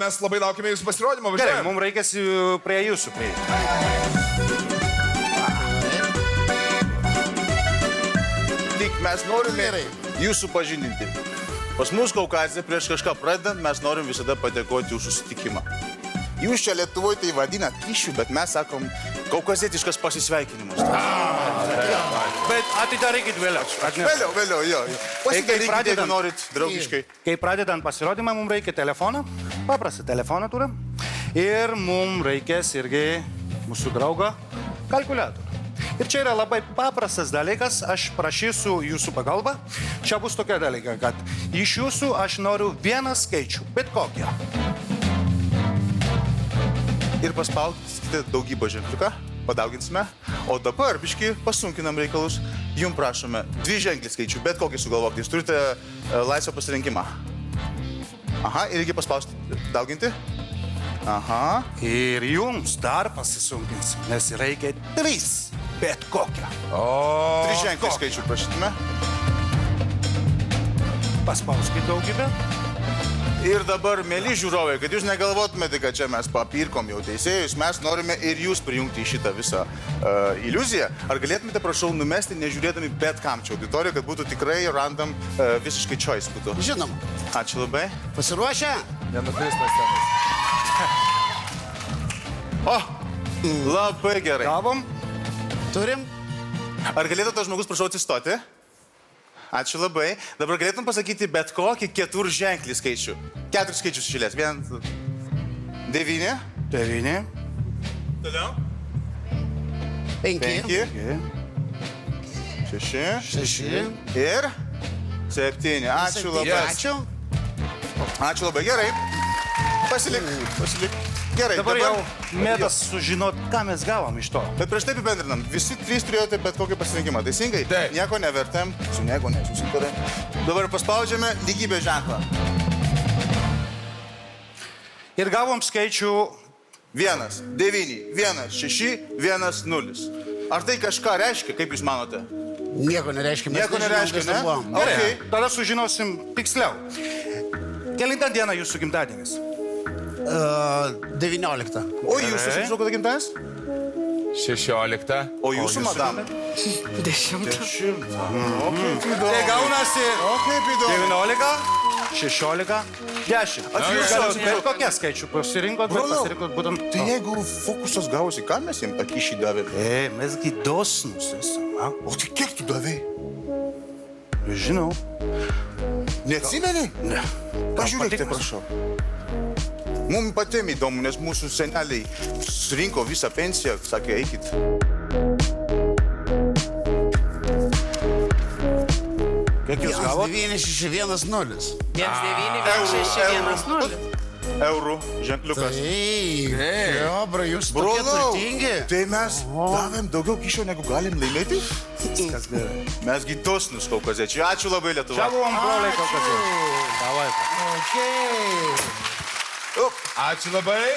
mes labai laukime jūsų pasirodymo. Gerai, mums reikės prie jūsų prieiti. Tik mes norime jūsų pažindinti. Pas mus Kaukazė prieš kažką pradedant, mes norim visada padėkoti už susitikimą. Jūs čia Lietuvoje tai vadinat kyšių, bet mes sakom kaukazietiškas pasisveikinimas. Bet atidarykit vėliau. Vėliau, jo. Pasidarykit, jeigu norit, draugiškai. Kai pradedant pasirodymą, mums reikia telefoną. Paprastą telefoną turim. Ir mums reikės irgi mūsų draugo kalkuliatorių. Ir čia yra labai paprastas dalykas, aš prašysiu jūsų pagalbą. Čia bus tokia dalyka, kad iš jūsų aš noriu vieną skaičių, bet kokią. Ir paspaudykite daugybą ženkliuką, padauginsime. O dabar, biški, pasunkinam reikalus. Jums prašome 2 ženklį skaičių, bet kokį sugalvokti. Jūs turite laisvą pasirinkimą. Aha, ir reikia paspausti dauginti. Aha. Ir jums dar pasisunkinsim, nes reikia 3. Bet kokią. 3 ženklį skaičių prašytume. Paspauskit daugybę. Ir dabar, mėly žiūrovai, kad jūs negalvotumėte, kad čia mes papirkom jau teisėjus, mes norime ir jūs prijungti į šitą visą iliuziją. Ar galėtumėte, prašau, numesti, nežiūrėdami bet kam čia auditoriją, kad būtų tikrai random visiškai choice būtų? Žinom. Ačiū labai. Pasiruošę? Nenukris nuo scenos. O, labai gerai. Gavom. Turim? Ar galėtų tas žmogus, prašau, atsistoti? Ačiū labai. Dabar galėtum pasakyti bet kokį 4 ženklį skaičių. 4 skaičius išėlės. 1, 9. 9. Toliau. 5. 6. 6. Ir 7. Ačiū labai. Ačiū. Ačiū labai. Gerai. Pasilik. Gerai. Dabar jau metas sužinot, ką mes gavom iš to. Bet prieš tai apibendrinam. Visi 3 turėjote bet kokį pasirinkimą. Teisingai? Taip. Nieko nevertėm. Su nieko nesusitarėm. Dabar paspaudžiame lygybės ženklą. Ir gavom skaičių 1, 9, 1, 6, 1, 0. Ar tai kažką reiškia, kaip jūs manote? Nieko nereiškia. Mes Nieko nereiškia, nežinom, kas ne? ten buvo. Okay. Tada sužinosim tiksliau. Kelintą dieną jūsų gimtadienis? 19. O jūsų, sakyčiau, kada gimtas? 16. O jūsų, madam? 10. Tai gaunasi O, kaip įdomu. 19, 16, 10. Atsiprašau, Bet kokie skaičių pasirinkot, bet pasirinkot būtent... Tai jeigu fokusas gavosi, ką mes jiems tą kyšį davėme? Mesgi dosnus esam, a? O tai kiek tu davai? Žinau. Neatsimeni? Ne. Pažiūrėkite, prašau. Mums patėm įdomu, nes mūsų seneliai surinko visą pensiją, sakė, eikit. Kiek jūs gavot? 96110. 1910. Eurų ženkliukas. Taip. Jobra, jūs tokie Brolau, turtingi. tai mes davėm daugiau kyšio, negu galim laimėti? Viskas gerai. Mesgi dosnus kaukaziečiai. Ačiū labai, Lietuva. Čia buvom broliai kokios. Davai. Okay. Ačiū labai.